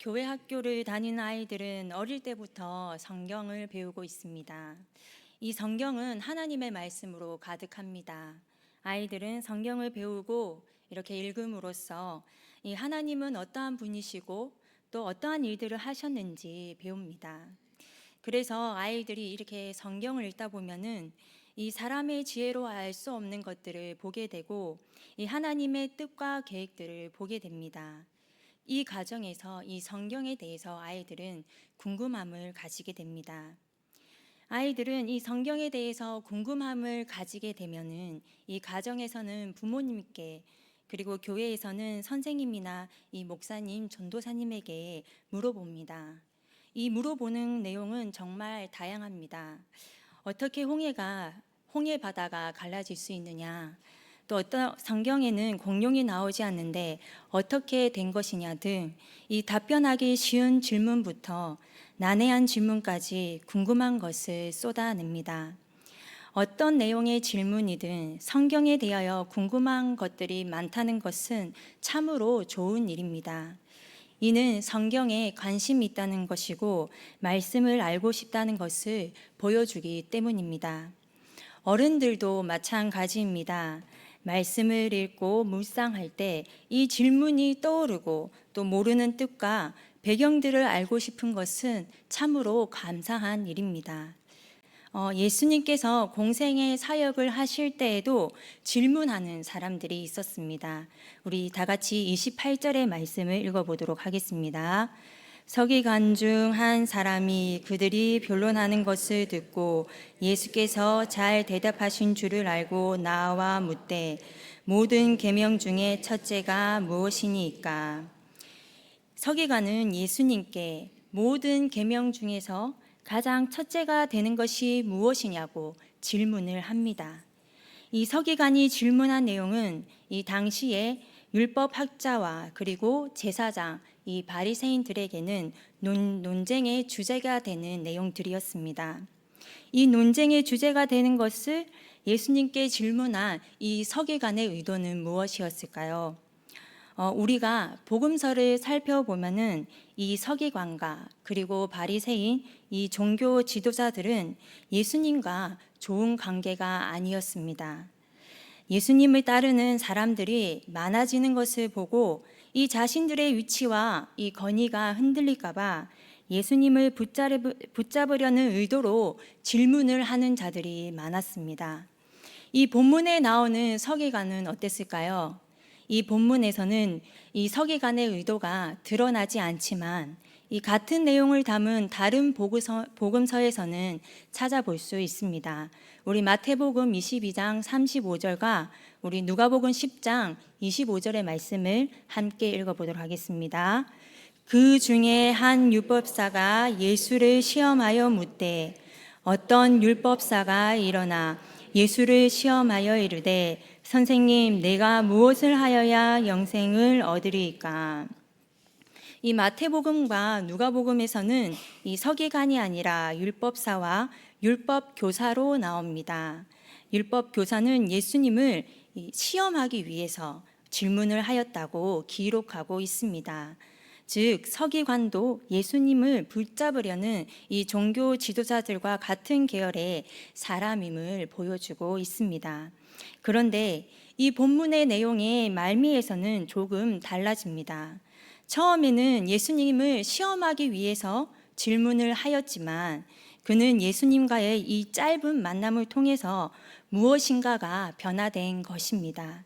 교회 학교를 다니는 아이들은 어릴 때부터 성경을 배우고 있습니다. 이 성경은 하나님의 말씀으로 가득합니다. 아이들은 성경을 배우고 이렇게 읽음으로써 이 하나님은 어떠한 분이시고 또 어떠한 일들을 하셨는지 배웁니다. 그래서 아이들이 이렇게 성경을 읽다 보면은 이 사람의 지혜로 알 수 없는 것들을 보게 되고 이 하나님의 뜻과 계획들을 보게 됩니다. 이 과정에서 이 성경에 대해서 아이들은 궁금함을 가지게 됩니다. 아이들은 이 성경에 대해서 궁금함을 가지게 되면은 이 가정에서는 부모님께 그리고 교회에서는 선생님이나 이 목사님, 전도사님에게 물어봅니다. 이 물어보는 내용은 정말 다양합니다. 어떻게 홍해 바다가 갈라질 수 있느냐? 또 어떤 성경에는 공룡이 나오지 않는데 어떻게 된 것이냐 등 이 답변하기 쉬운 질문부터 난해한 질문까지 궁금한 것을 쏟아냅니다. 어떤 내용의 질문이든 성경에 대하여 궁금한 것들이 많다는 것은 참으로 좋은 일입니다. 이는 성경에 관심이 있다는 것이고 말씀을 알고 싶다는 것을 보여주기 때문입니다. 어른들도 마찬가지입니다. 말씀을 읽고 묵상할 때 이 질문이 떠오르고 또 모르는 뜻과 배경들을 알고 싶은 것은 참으로 감사한 일입니다. 예수님께서 공생의 사역을 하실 때에도 질문하는 사람들이 있었습니다. 우리 다 같이 28절의 말씀을 읽어보도록 하겠습니다. 서기관 중 한 사람이 그들이 변론하는 것을 듣고 예수께서 잘 대답하신 줄을 알고 나와 묻되 모든 계명 중에 첫째가 무엇이니까? 서기관은 예수님께 모든 계명 중에서 가장 첫째가 되는 것이 무엇이냐고 질문을 합니다. 이 서기관이 질문한 내용은 이 당시에 율법학자와 그리고 제사장, 이 바리새인들에게는 논쟁의 주제가 되는 내용들이었습니다. 이 논쟁의 주제가 되는 것을 예수님께 질문한 이 서기관의 의도는 무엇이었을까요? 우리가 복음서를 살펴보면은 이 서기관과 그리고 바리새인 이 종교 지도자들은 예수님과 좋은 관계가 아니었습니다. 예수님을 따르는 사람들이 많아지는 것을 보고 이 자신들의 위치와 이 권위가 흔들릴까봐 예수님을 붙잡으려는 의도로 질문을 하는 자들이 많았습니다. 이 본문에 나오는 서기관은 어땠을까요? 이 본문에서는 이 서기관의 의도가 드러나지 않지만 이 같은 내용을 담은 다른 복음서에서는 찾아볼 수 있습니다. 우리 마태복음 22장 35절과 우리 누가복음 10장 25절의 말씀을 함께 읽어보도록 하겠습니다. 그 중에 한 율법사가 예수를 시험하여 묻되 어떤 율법사가 일어나 예수를 시험하여 이르되 선생님, 내가 무엇을 하여야 영생을 얻으리이까? 이 마태복음과 누가복음에서는 이 서기관이 아니라 율법사와 율법교사로 나옵니다. 율법교사는 예수님을 시험하기 위해서 질문을 하였다고 기록하고 있습니다. 즉 서기관도 예수님을 붙잡으려는 이 종교 지도자들과 같은 계열의 사람임을 보여주고 있습니다. 그런데 이 본문의 내용의 말미에서는 조금 달라집니다. 처음에는 예수님을 시험하기 위해서 질문을 하였지만 그는 예수님과의 이 짧은 만남을 통해서 무엇인가가 변화된 것입니다.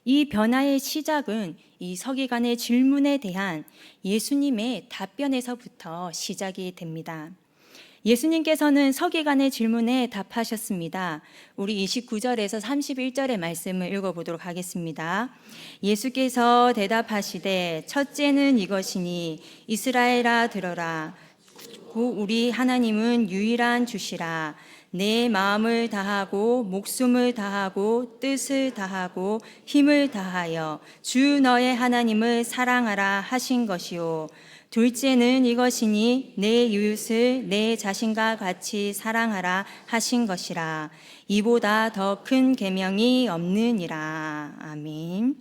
이 변화의 시작은 이 서기관의 질문에 대한 예수님의 답변에서부터 시작이 됩니다. 예수님께서는 서기관의 질문에 답하셨습니다. 우리 29절에서 31절의 말씀을 읽어보도록 하겠습니다. 예수께서 대답하시되 첫째는 이것이니 이스라엘아 들어라. 우리 하나님은 유일한 주시라. 내 마음을 다하고 목숨을 다하고 뜻을 다하고 힘을 다하여 주 너의 하나님을 사랑하라 하신 것이요. 둘째는 이것이니 내 이웃을 내 자신과 같이 사랑하라 하신 것이라. 이보다 더 큰 계명이 없느니라. 아멘.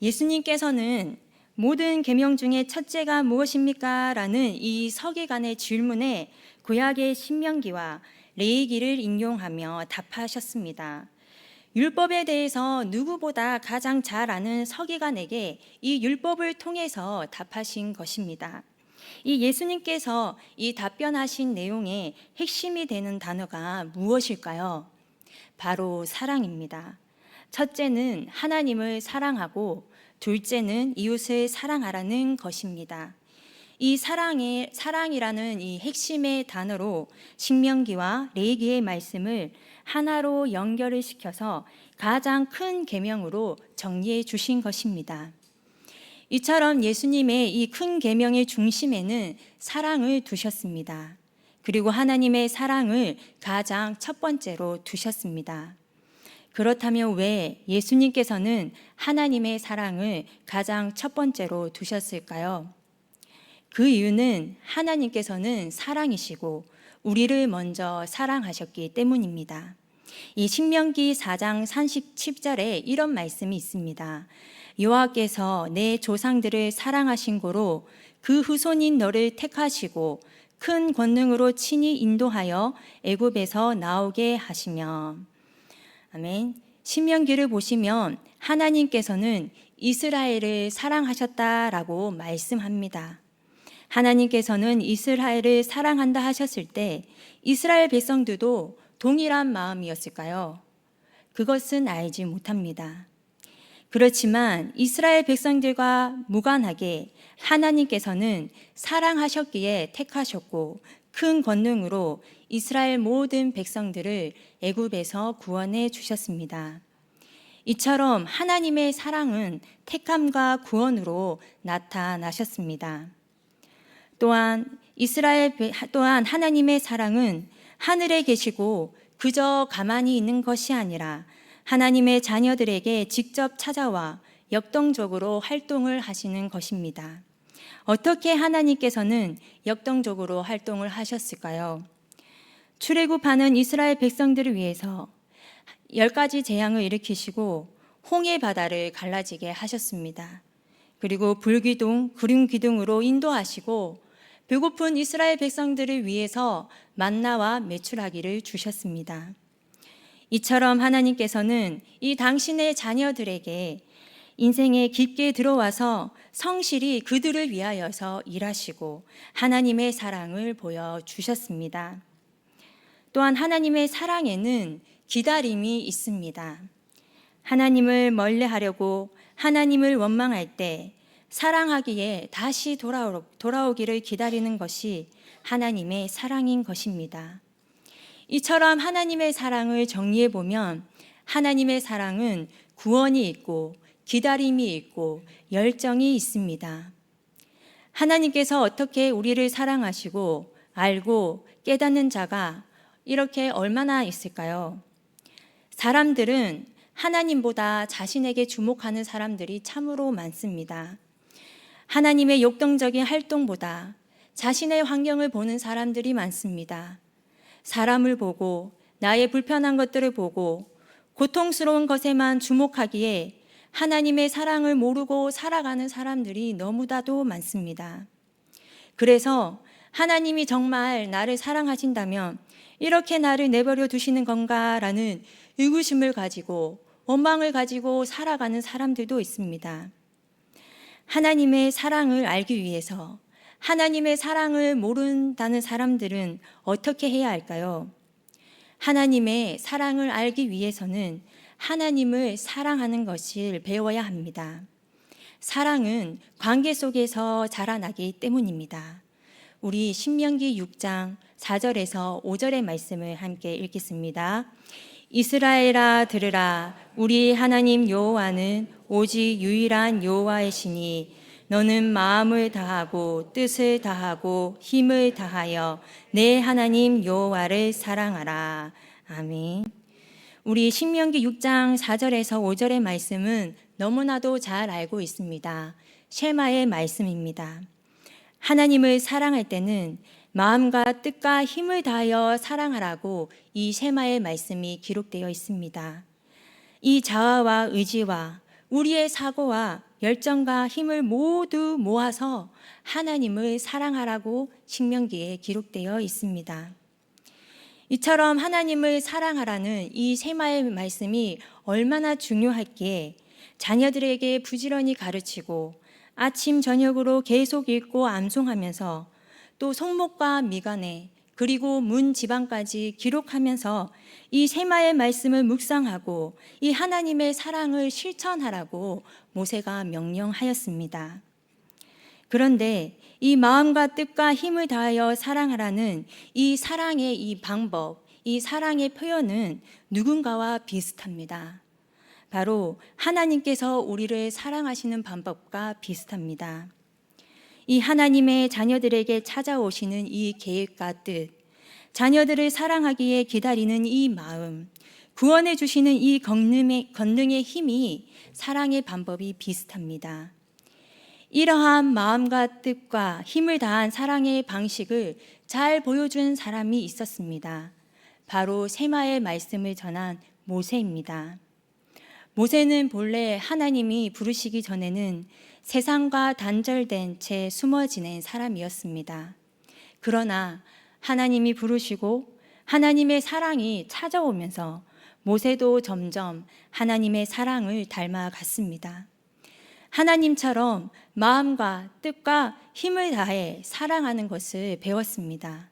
예수님께서는 모든 계명 중에 첫째가 무엇입니까? 라는 이 서기관의 질문에 구약의 신명기와 레위기를 인용하며 답하셨습니다. 율법에 대해서 누구보다 가장 잘 아는 서기관에게 이 율법을 통해서 답하신 것입니다. 이 예수님께서 이 답변하신 내용의 핵심이 되는 단어가 무엇일까요? 바로 사랑입니다. 첫째는 하나님을 사랑하고 둘째는 이웃을 사랑하라는 것입니다. 이 사랑이라는 이 핵심의 단어로 신명기와 레위기의 말씀을 하나로 연결을 시켜서 가장 큰 계명으로 정리해 주신 것입니다. 이처럼 예수님의 이 큰 계명의 중심에는 사랑을 두셨습니다. 그리고 하나님의 사랑을 가장 첫 번째로 두셨습니다. 그렇다면 왜 예수님께서는 하나님의 사랑을 가장 첫 번째로 두셨을까요? 그 이유는 하나님께서는 사랑이시고 우리를 먼저 사랑하셨기 때문입니다. 이 신명기 4장 37절에 이런 말씀이 있습니다. 여호와께서 내 조상들을 사랑하신 고로 그 후손인 너를 택하시고 큰 권능으로 친히 인도하여 애굽에서 나오게 하시며. 아멘. 신명기를 보시면 하나님께서는 이스라엘을 사랑하셨다라고 말씀합니다. 하나님께서는 이스라엘을 사랑한다 하셨을 때 이스라엘 백성들도 동일한 마음이었을까요? 그것은 알지 못합니다. 그렇지만 이스라엘 백성들과 무관하게 하나님께서는 사랑하셨기에 택하셨고 큰 권능으로 이스라엘 모든 백성들을 애굽에서 구원해 주셨습니다. 이처럼 하나님의 사랑은 택함과 구원으로 나타나셨습니다. 또한 하나님의 사랑은 하늘에 계시고 그저 가만히 있는 것이 아니라 하나님의 자녀들에게 직접 찾아와 역동적으로 활동을 하시는 것입니다. 어떻게 하나님께서는 역동적으로 활동을 하셨을까요? 출애굽하는 이스라엘 백성들을 위해서 10가지 재앙을 일으키시고 홍해 바다를 갈라지게 하셨습니다. 그리고 불기둥, 구름기둥으로 인도하시고 배고픈 이스라엘 백성들을 위해서 만나와 메추라기를 주셨습니다. 이처럼 하나님께서는 이 당신의 자녀들에게 인생에 깊게 들어와서 성실히 그들을 위하여서 일하시고 하나님의 사랑을 보여주셨습니다. 또한 하나님의 사랑에는 기다림이 있습니다. 하나님을 멀리하려고 하나님을 원망할 때 사랑하기에 다시 돌아오기를 기다리는 것이 하나님의 사랑인 것입니다. 이처럼 하나님의 사랑을 정리해 보면 하나님의 사랑은 구원이 있고 기다림이 있고 열정이 있습니다. 하나님께서 어떻게 우리를 사랑하시고 알고 깨닫는 자가 이렇게 얼마나 있을까요? 사람들은 하나님보다 자신에게 주목하는 사람들이 참으로 많습니다. 하나님의 역동적인 활동보다 자신의 환경을 보는 사람들이 많습니다. 사람을 보고 나의 불편한 것들을 보고 고통스러운 것에만 주목하기에 하나님의 사랑을 모르고 살아가는 사람들이 너무나도 많습니다. 그래서 하나님이 정말 나를 사랑하신다면 이렇게 나를 내버려 두시는 건가라는 의구심을 가지고 원망을 가지고 살아가는 사람들도 있습니다. 하나님의 사랑을 알기 위해서 하나님의 사랑을 모른다는 사람들은 어떻게 해야 할까요? 하나님의 사랑을 알기 위해서는 하나님을 사랑하는 것을 배워야 합니다. 사랑은 관계 속에서 자라나기 때문입니다. 우리 신명기 6장 4절에서 5절의 말씀을 함께 읽겠습니다. 이스라엘아 들으라. 우리 하나님 여호와는 오직 유일한 여호와이시니 너는 마음을 다하고 뜻을 다하고 힘을 다하여 내 하나님 여호와를 사랑하라. 아멘. 우리 신명기 6장 4절에서 5절의 말씀은 너무나도 잘 알고 있습니다. 쉐마의 말씀입니다. 하나님을 사랑할 때는 마음과 뜻과 힘을 다하여 사랑하라고 이 쉐마의 말씀이 기록되어 있습니다. 이 자아와 의지와 우리의 사고와 열정과 힘을 모두 모아서 하나님을 사랑하라고 신명기에 기록되어 있습니다. 이처럼 하나님을 사랑하라는 이 세마의 말씀이 얼마나 중요할기에 자녀들에게 부지런히 가르치고 아침 저녁으로 계속 읽고 암송하면서 또 성목과 미간에 그리고 문 지방까지 기록하면서 이 세마의 말씀을 묵상하고 이 하나님의 사랑을 실천하라고 모세가 명령하였습니다. 그런데 이 마음과 뜻과 힘을 다하여 사랑하라는 이 사랑의 이 방법, 이 사랑의 표현은 누군가와 비슷합니다. 바로 하나님께서 우리를 사랑하시는 방법과 비슷합니다. 이 하나님의 자녀들에게 찾아오시는 이 계획과 뜻, 자녀들을 사랑하기에 기다리는 이 마음, 구원해 주시는 이 권능의 힘이 사랑의 방법이 비슷합니다. 이러한 마음과 뜻과 힘을 다한 사랑의 방식을 잘 보여준 사람이 있었습니다. 바로 세마의 말씀을 전한 모세입니다. 모세는 본래 하나님이 부르시기 전에는 세상과 단절된 채 숨어 지낸 사람이었습니다. 그러나 하나님이 부르시고 하나님의 사랑이 찾아오면서 모세도 점점 하나님의 사랑을 닮아갔습니다. 하나님처럼 마음과 뜻과 힘을 다해 사랑하는 것을 배웠습니다.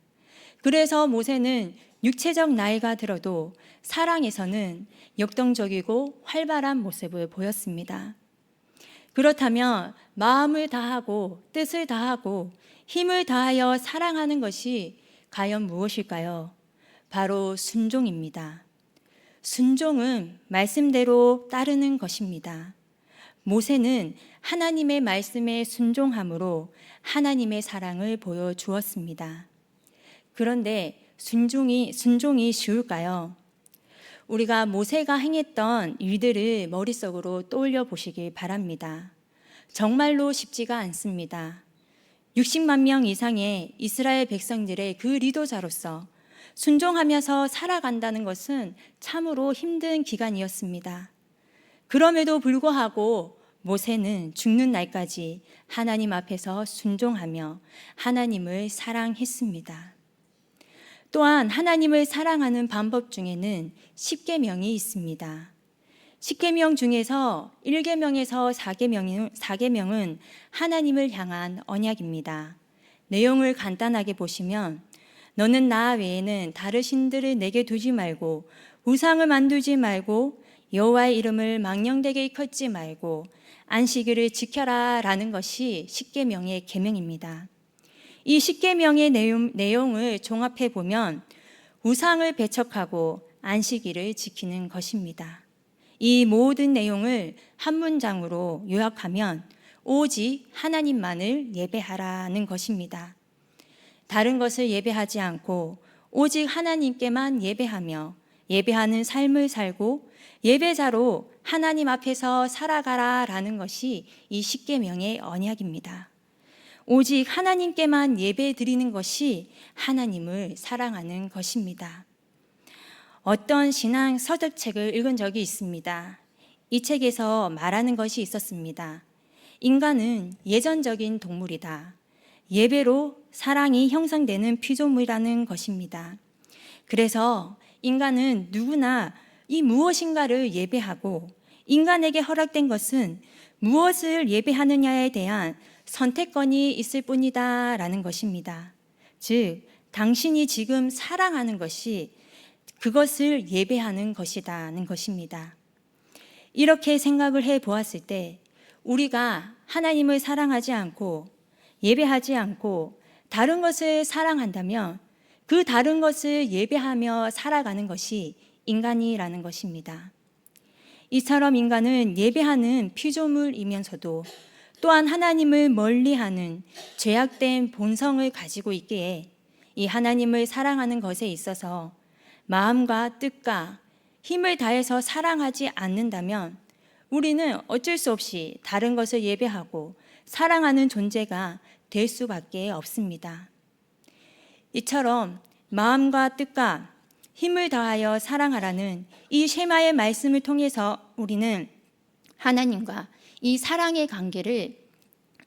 그래서 모세는 육체적 나이가 들어도 사랑에서는 역동적이고 활발한 모습을 보였습니다. 그렇다면 마음을 다하고 뜻을 다하고 힘을 다하여 사랑하는 것이 과연 무엇일까요? 바로 순종입니다. 순종은 말씀대로 따르는 것입니다. 모세는 하나님의 말씀에 순종함으로 하나님의 사랑을 보여주었습니다. 그런데 순종이 쉬울까요? 우리가 모세가 행했던 일들을 머릿속으로 떠올려 보시길 바랍니다. 정말로 쉽지가 않습니다. 60만 명 이상의 이스라엘 백성들의 그 리더자로서 순종하면서 살아간다는 것은 참으로 힘든 기간이었습니다. 그럼에도 불구하고 모세는 죽는 날까지 하나님 앞에서 순종하며 하나님을 사랑했습니다. 또한 하나님을 사랑하는 방법 중에는 10계명이 있습니다. 10계명 중에서 1계명에서 4계명은 하나님을 향한 언약입니다. 내용을 간단하게 보시면 너는 나 외에는 다른 신들을 내게 두지 말고 우상을 만들지 말고 여호와의 이름을 망령되게 일컫지 말고 안식일을 지켜라 라는 것이 10계명의 계명입니다. 이 10계명의 내용을 종합해 보면 우상을 배척하고 안식일을 지키는 것입니다. 이 모든 내용을 한 문장으로 요약하면 오직 하나님만을 예배하라는 것입니다. 다른 것을 예배하지 않고 오직 하나님께만 예배하며 예배하는 삶을 살고 예배자로 하나님 앞에서 살아가라라는 것이 이 10계명의 언약입니다. 오직 하나님께만 예배 드리는 것이 하나님을 사랑하는 것입니다. 어떤 신앙 서적책을 읽은 적이 있습니다. 이 책에서 말하는 것이 있었습니다. 인간은 예전적인 동물이다. 예배로 사랑이 형성되는 피조물이라는 것입니다. 그래서 인간은 누구나 이 무엇인가를 예배하고 인간에게 허락된 것은 무엇을 예배하느냐에 대한 선택권이 있을 뿐이다 라는 것입니다. 즉, 당신이 지금 사랑하는 것이 그것을 예배하는 것이다는 것입니다. 이렇게 생각을 해 보았을 때 우리가 하나님을 사랑하지 않고 예배하지 않고 다른 것을 사랑한다면 그 다른 것을 예배하며 살아가는 것이 인간이라는 것입니다. 이처럼 인간은 예배하는 피조물이면서도 또한 하나님을 멀리하는 죄악된 본성을 가지고 있기에 이 하나님을 사랑하는 것에 있어서 마음과 뜻과 힘을 다해서 사랑하지 않는다면 우리는 어쩔 수 없이 다른 것을 예배하고 사랑하는 존재가 될 수밖에 없습니다. 이처럼 마음과 뜻과 힘을 다하여 사랑하라는 이 쉐마의 말씀을 통해서 우리는 하나님과 이 사랑의 관계를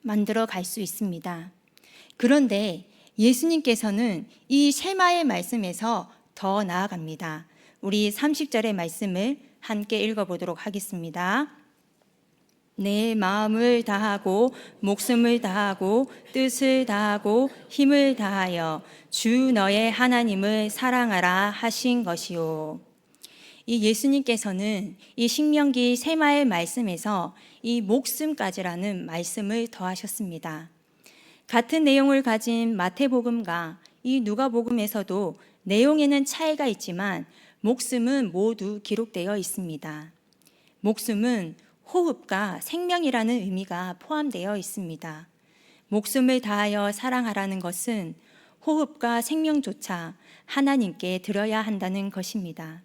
만들어 갈 수 있습니다. 그런데 예수님께서는 이 쉐마의 말씀에서 더 나아갑니다. 우리 30절의 말씀을 함께 읽어보도록 하겠습니다. 내 마음을 다하고 목숨을 다하고 뜻을 다하고 힘을 다하여 주 너의 하나님을 사랑하라 하신 것이요. 이 예수님께서는 이 신명기 쉐마의 말씀에서 이 목숨까지라는 말씀을 더하셨습니다. 같은 내용을 가진 마태복음과 이 누가복음에서도 내용에는 차이가 있지만 목숨은 모두 기록되어 있습니다. 목숨은 호흡과 생명이라는 의미가 포함되어 있습니다. 목숨을 다하여 사랑하라는 것은 호흡과 생명조차 하나님께 드려야 한다는 것입니다.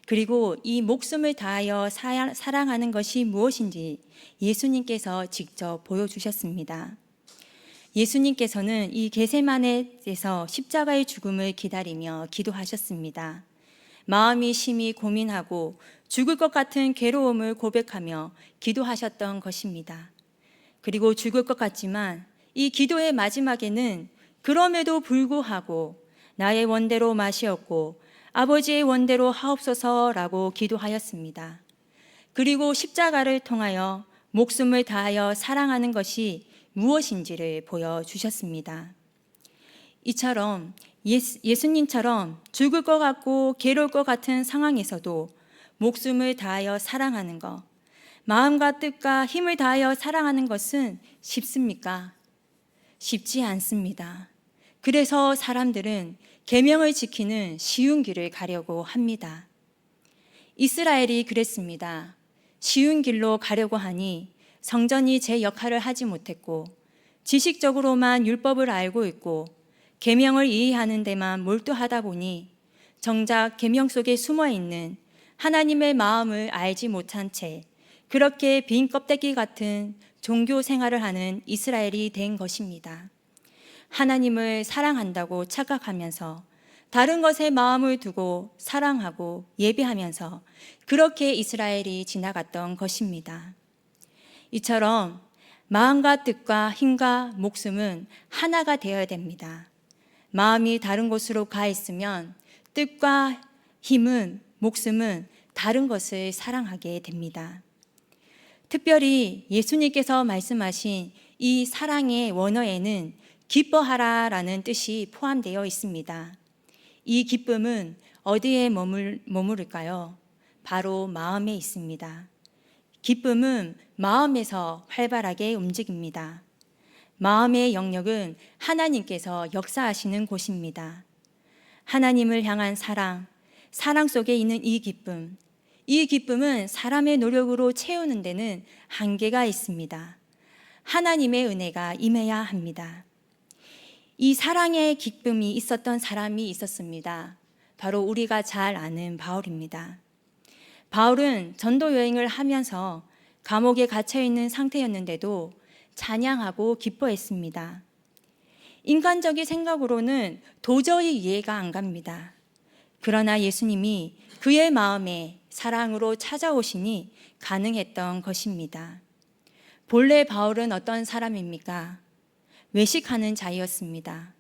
그리고 이 목숨을 다하여 사랑하는 것이 무엇인지 예수님께서 직접 보여주셨습니다. 예수님께서는 이 겟세마네에서 십자가의 죽음을 기다리며 기도하셨습니다. 마음이 심히 고민하고 죽을 것 같은 괴로움을 고백하며 기도하셨던 것입니다. 그리고 죽을 것 같지만 이 기도의 마지막에는 그럼에도 불구하고 나의 원대로 마시옵고 아버지의 원대로 하옵소서라고 기도하였습니다. 그리고 십자가를 통하여 목숨을 다하여 사랑하는 것이 무엇인지를 보여주셨습니다. 이처럼 예수님처럼 죽을 것 같고 괴로울 것 같은 상황에서도 목숨을 다하여 사랑하는 것, 마음과 뜻과 힘을 다하여 사랑하는 것은 쉽습니까? 쉽지 않습니다. 그래서 사람들은 계명을 지키는 쉬운 길을 가려고 합니다. 이스라엘이 그랬습니다. 쉬운 길로 가려고 하니 성전이 제 역할을 하지 못했고 지식적으로만 율법을 알고 있고 계명을 이해하는 데만 몰두하다 보니 정작 계명 속에 숨어 있는 하나님의 마음을 알지 못한 채 그렇게 빈 껍데기 같은 종교 생활을 하는 이스라엘이 된 것입니다. 하나님을 사랑한다고 착각하면서 다른 것에 마음을 두고 사랑하고 예배하면서 그렇게 이스라엘이 지나갔던 것입니다. 이처럼 마음과 뜻과 힘과 목숨은 하나가 되어야 됩니다. 마음이 다른 곳으로 가 있으면 뜻과 힘은, 목숨은 다른 것을 사랑하게 됩니다. 특별히 예수님께서 말씀하신 이 사랑의 원어에는 기뻐하라라는 뜻이 포함되어 있습니다. 이 기쁨은 어디에 머무를까요? 바로 마음에 있습니다. 기쁨은 마음에서 활발하게 움직입니다. 마음의 영역은 하나님께서 역사하시는 곳입니다. 하나님을 향한 사랑 속에 있는 이 기쁨은 사람의 노력으로 채우는 데는 한계가 있습니다. 하나님의 은혜가 임해야 합니다. 이 사랑의 기쁨이 있었던 사람이 있었습니다. 바로 우리가 잘 아는 바울입니다. 바울은 전도 여행을 하면서 감옥에 갇혀 있는 상태였는데도 찬양하고 기뻐했습니다. 인간적인 생각으로는 도저히 이해가 안 갑니다. 그러나 예수님이 그의 마음에 사랑으로 찾아오시니 가능했던 것입니다. 본래 바울은 어떤 사람입니까? 외식하는 자였습니다.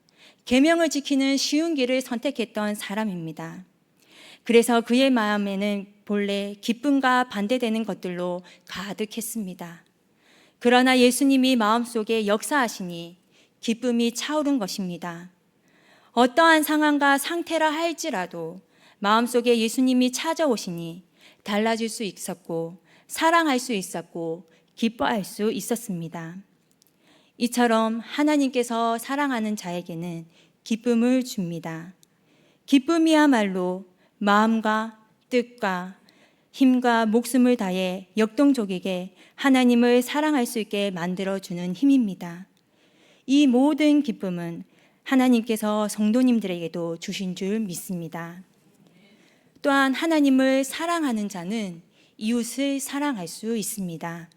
계명을 지키는 쉬운 길을 선택했던 사람입니다. 그래서 그의 마음에는 본래 기쁨과 반대되는 것들로 가득했습니다. 그러나 예수님이 마음속에 역사하시니 기쁨이 차오른 것입니다. 어떠한 상황과 상태라 할지라도 마음속에 예수님이 찾아오시니 달라질 수 있었고 사랑할 수 있었고 기뻐할 수 있었습니다. 이처럼 하나님께서 사랑하는 자에게는 기쁨을 줍니다. 기쁨이야말로 마음과 뜻과 힘과 목숨을 다해 역동적이게 하나님을 사랑할 수 있게 만들어주는 힘입니다. 이 모든 기쁨은 하나님께서 성도님들에게도 주신 줄 믿습니다. 또한 하나님을 사랑하는 자는 이웃을 사랑할 수 있습니다.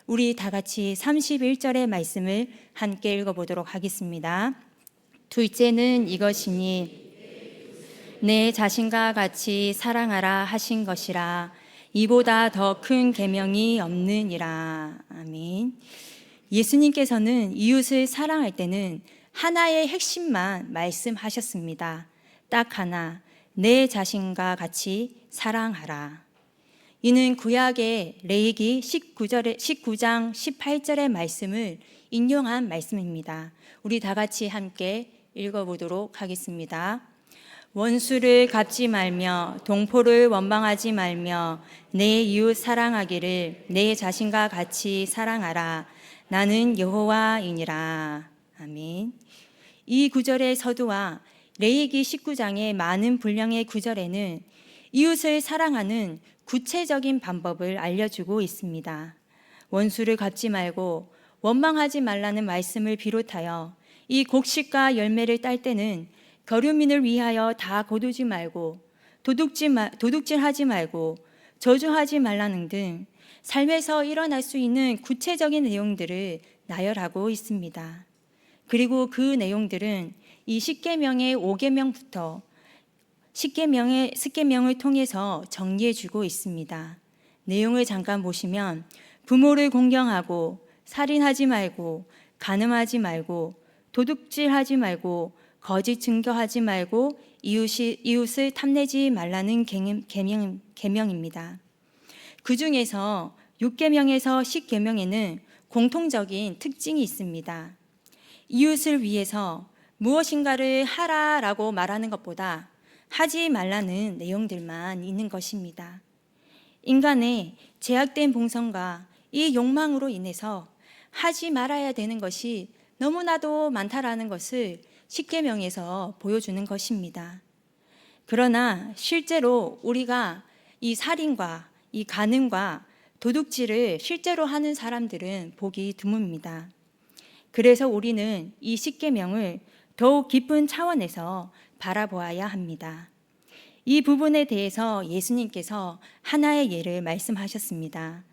우리 다 같이 31절의 말씀을 함께 읽어보도록 하겠습니다. 둘째는 이것이니 내 자신과 같이 사랑하라 하신 것이라. 이보다 더 큰 계명이 없느니라. 아멘. 예수님께서는 이웃을 사랑할 때는 하나의 핵심만 말씀하셨습니다. 딱 하나, 내 자신과 같이 사랑하라. 이는 구약의 레위기 19장 18절의 말씀을 인용한 말씀입니다. 우리 다 같이 함께 읽어보도록 하겠습니다. 원수를 갚지 말며 동포를 원망하지 말며 내 이웃 사랑하기를 내 자신과 같이 사랑하라. 나는 여호와이니라. 아멘. 이 구절의 서두와 레위기 19장의 많은 분량의 구절에는 이웃을 사랑하는 구체적인 방법을 알려주고 있습니다. 원수를 갚지 말고 원망하지 말라는 말씀을 비롯하여 이 곡식과 열매를 딸 때는 거류민을 위하여 다 거두지 말고 도둑질하지 말고 저주하지 말라는 등 삶에서 일어날 수 있는 구체적인 내용들을 나열하고 있습니다. 그리고 그 내용들은 이 십계명의 5계명부터 십계명을 통해서 정리해주고 있습니다. 내용을 잠깐 보시면 부모를 공경하고 살인하지 말고 간음하지 말고 도둑질하지 말고 거짓 증거하지 말고 이웃을 탐내지 말라는 계명입니다. 그 중에서 6계명에서 10계명에는 공통적인 특징이 있습니다. 이웃을 위해서 무엇인가를 하라라고 말하는 것보다 하지 말라는 내용들만 있는 것입니다. 인간의 제약된 본성과 이 욕망으로 인해서 하지 말아야 되는 것이 너무나도 많다라는 것을 십계명에서 보여주는 것입니다. 그러나 실제로 우리가 이 살인과 이 간음과 도둑질을 실제로 하는 사람들은 보기 드뭅니다. 그래서 우리는 이 십계명을 더욱 깊은 차원에서 바라보아야 합니다. 이 부분에 대해서 예수님께서 하나의 예를 말씀하셨습니다.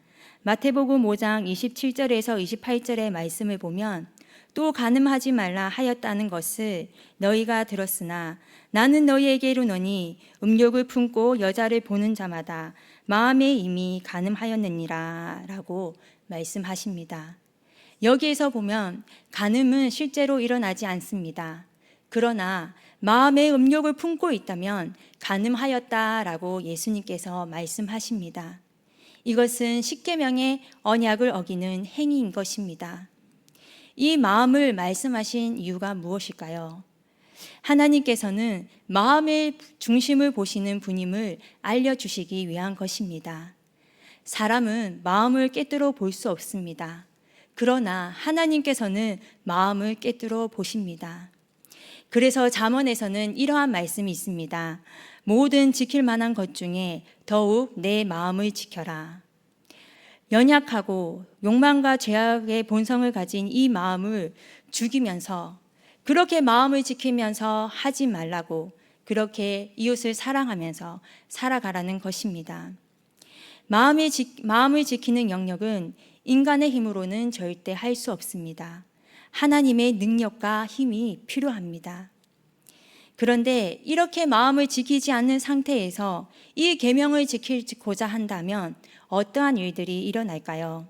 마태복음 5장 27절에서 28절의 말씀을 보면 또 간음하지 말라 하였다는 것을 너희가 들었으나 나는 너희에게 이르노니 음욕을 품고 여자를 보는 자마다 마음에 이미 간음하였느니라 라고 말씀하십니다. 여기에서 보면 간음은 실제로 일어나지 않습니다. 그러나 마음의 음욕을 품고 있다면 간음하였다라고 예수님께서 말씀하십니다. 이것은 십계명의 언약을 어기는 행위인 것입니다. 이 마음을 말씀하신 이유가 무엇일까요? 하나님께서는 마음의 중심을 보시는 분임을 알려주시기 위한 것입니다. 사람은 마음을 꿰뚫어 볼 수 없습니다. 그러나 하나님께서는 마음을 꿰뚫어 보십니다. 그래서 잠언에서는 이러한 말씀이 있습니다. 모든 지킬 만한 것 중에 더욱 내 마음을 지켜라. 연약하고 욕망과 죄악의 본성을 가진 이 마음을 죽이면서 그렇게 마음을 지키면서 하지 말라고 그렇게 이웃을 사랑하면서 살아가라는 것입니다. 마음을 지키는 영역은 인간의 힘으로는 절대 할 수 없습니다. 하나님의 능력과 힘이 필요합니다. 그런데 이렇게 마음을 지키지 않는 상태에서 이 계명을 지키고자 한다면 어떠한 일들이 일어날까요?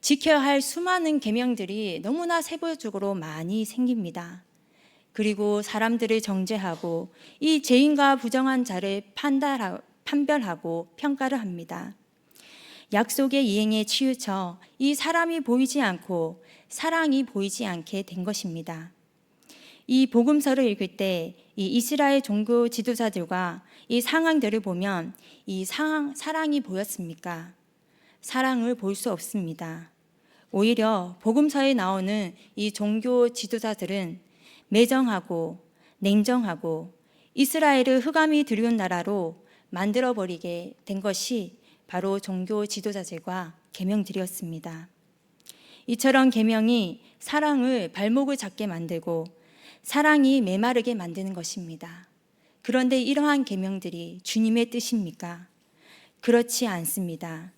지켜야 할 수많은 계명들이 너무나 세부적으로 많이 생깁니다. 그리고 사람들을 정죄하고 이 죄인과 부정한 자를 판별하고 평가를 합니다. 약속의 이행에 치우쳐 이 사람이 보이지 않고 사랑이 보이지 않게 된 것입니다. 이 복음서를 읽을 때 이 이스라엘 종교 지도자들과 이 상황들을 보면 이 사랑이 보였습니까? 사랑을 볼 수 없습니다. 오히려 복음서에 나오는 이 종교 지도자들은 매정하고 냉정하고 이스라엘을 흑암이 두려운 나라로 만들어버리게 된 것이 바로 종교 지도자들과 계명들이었습니다. 이처럼 계명이 사랑을 발목을 잡게 만들고 사랑이 메마르게 만드는 것입니다. 그런데 이러한 계명들이 주님의 뜻입니까? 그렇지 않습니다.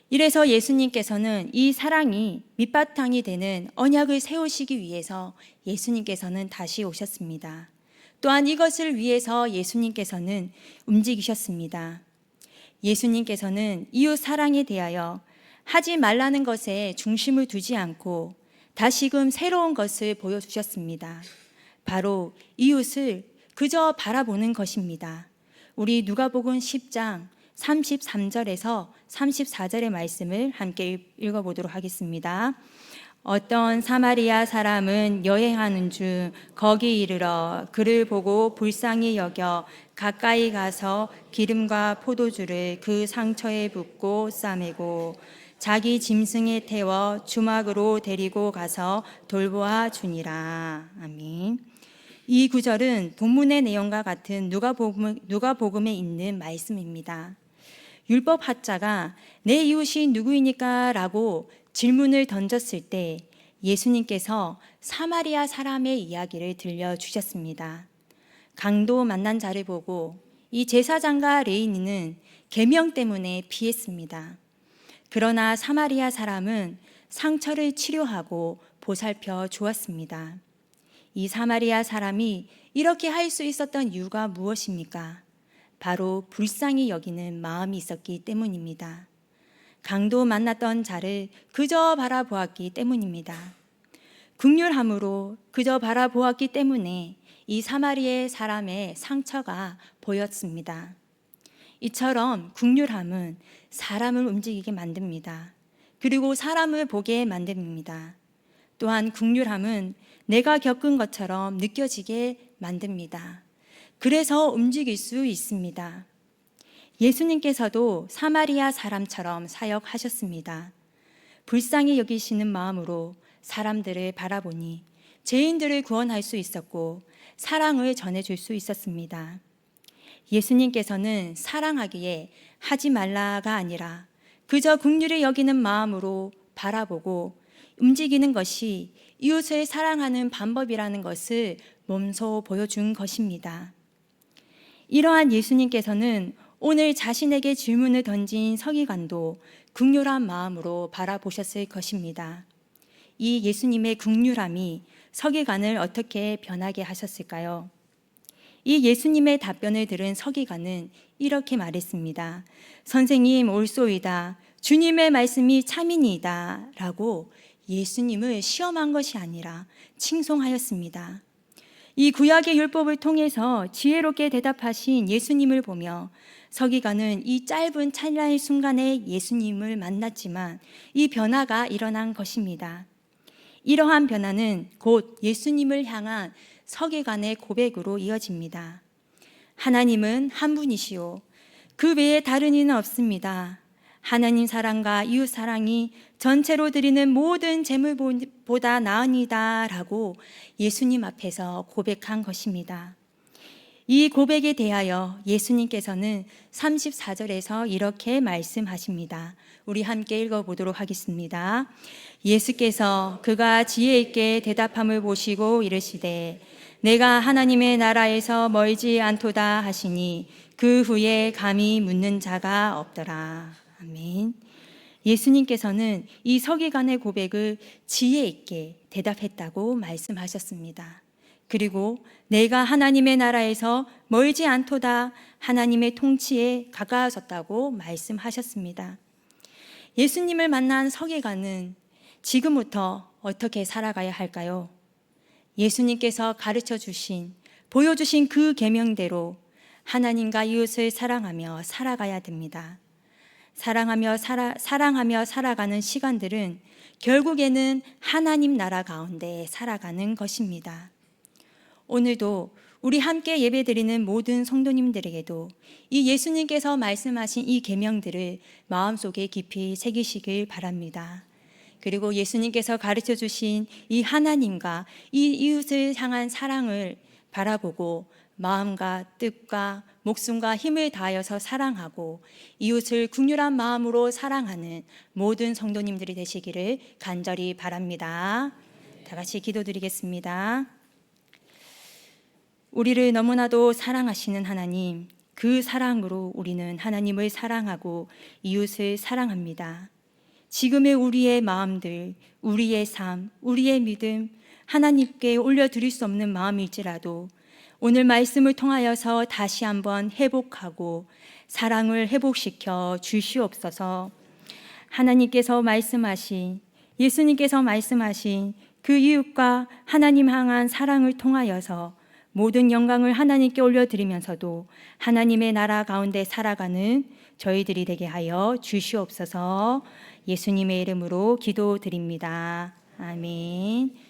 이래서 예수님께서는 이 사랑이 밑바탕이 되는 언약을 세우시기 위해서 예수님께서는 다시 오셨습니다. 또한 이것을 위해서 예수님께서는 움직이셨습니다. 예수님께서는 이웃 사랑에 대하여 하지 말라는 것에 중심을 두지 않고 다시금 새로운 것을 보여주셨습니다. 바로 이웃을 그저 바라보는 것입니다. 우리 누가복음 10장 33절에서 34절의 말씀을 함께 읽어보도록 하겠습니다. 어떤 사마리아 사람은 여행하는 중 거기 이르러 그를 보고 불쌍히 여겨 가까이 가서 기름과 포도주를 그 상처에 붓고 싸매고 자기 짐승에 태워 주막으로 데리고 가서 돌보아 주니라. 아멘. 이 구절은 본문의 내용과 같은 누가복음에 있는 말씀입니다. 율법학자가 내 이웃이 누구이니까? 라고 질문을 던졌을 때 예수님께서 사마리아 사람의 이야기를 들려주셨습니다. 강도 만난 자를 보고 이 제사장과 레위인은 계명 때문에 피했습니다. 그러나 사마리아 사람은 상처를 치료하고 보살펴 주었습니다. 이 사마리아 사람이 이렇게 할 수 있었던 이유가 무엇입니까? 바로 불쌍히 여기는 마음이 있었기 때문입니다. 강도 만났던 자를 그저 바라보았기 때문입니다. 긍휼함으로 그저 바라보았기 때문에 이 사마리아 사람의 상처가 보였습니다. 이처럼 긍휼함은 사람을 움직이게 만듭니다. 그리고 사람을 보게 만듭니다. 또한 긍휼함은 내가 겪은 것처럼 느껴지게 만듭니다. 그래서 움직일 수 있습니다. 예수님께서도 사마리아 사람처럼 사역하셨습니다. 불쌍히 여기시는 마음으로 사람들을 바라보니 죄인들을 구원할 수 있었고 사랑을 전해줄 수 있었습니다. 예수님께서는 사랑하기에 하지 말라가 아니라 그저 긍휼히 여기는 마음으로 바라보고 움직이는 것이 이웃을 사랑하는 방법이라는 것을 몸소 보여준 것입니다. 이러한 예수님께서는 오늘 자신에게 질문을 던진 서기관도 긍휼한 마음으로 바라보셨을 것입니다. 이 예수님의 긍휼함이 서기관을 어떻게 변하게 하셨을까요? 이 예수님의 답변을 들은 서기관은 이렇게 말했습니다. 선생님 옳소이다. 주님의 말씀이 참이니이다. 라고 예수님을 시험한 것이 아니라 칭송하였습니다. 이 구약의 율법을 통해서 지혜롭게 대답하신 예수님을 보며 서기관은 이 짧은 찰나의 순간에 예수님을 만났지만 이 변화가 일어난 것입니다. 이러한 변화는 곧 예수님을 향한 서기관의 고백으로 이어집니다. 하나님은 한 분이시오. 그 외에 다른 이는 없습니다. 하나님 사랑과 이웃 사랑이 전체로 드리는 모든 재물보다 나으니다 라고 예수님 앞에서 고백한 것입니다. 이 고백에 대하여 예수님께서는 34절에서 이렇게 말씀하십니다. 우리 함께 읽어보도록 하겠습니다. 예수께서 그가 지혜 있게 대답함을 보시고 이르시되 내가 하나님의 나라에서 멀지 않도다 하시니 그 후에 감히 묻는 자가 없더라. 아멘. 예수님께서는 이 서기관의 고백을 지혜 있게 대답했다고 말씀하셨습니다. 그리고 내가 하나님의 나라에서 멀지 않도다 하나님의 통치에 가까워졌다고 말씀하셨습니다. 예수님을 만난 서기관은 지금부터 어떻게 살아가야 할까요? 예수님께서 가르쳐 주신, 보여주신 그 계명대로 하나님과 이웃을 사랑하며 살아가야 됩니다. 사랑하며 살아가는 시간들은 결국에는 하나님 나라 가운데 살아가는 것입니다. 오늘도 우리 함께 예배드리는 모든 성도님들에게도 이 예수님께서 말씀하신 이 계명들을 마음속에 깊이 새기시길 바랍니다. 그리고 예수님께서 가르쳐 주신 이 하나님과 이 이웃을 향한 사랑을 바라보고 마음과 뜻과 목숨과 힘을 다하여서 사랑하고 이웃을 긍휼한 마음으로 사랑하는 모든 성도님들이 되시기를 간절히 바랍니다. 다 같이 기도드리겠습니다. 우리를 너무나도 사랑하시는 하나님, 그 사랑으로 우리는 하나님을 사랑하고 이웃을 사랑합니다. 지금의 우리의 마음들, 우리의 삶, 우리의 믿음, 하나님께 올려드릴 수 없는 마음일지라도 오늘 말씀을 통하여서 다시 한번 회복하고 사랑을 회복시켜 주시옵소서. 하나님께서 말씀하신, 예수님께서 말씀하신 그 이웃과 하나님 향한 사랑을 통하여서 모든 영광을 하나님께 올려드리면서도 하나님의 나라 가운데 살아가는 저희들이 되게 하여 주시옵소서. 예수님의 이름으로 기도드립니다. 아멘.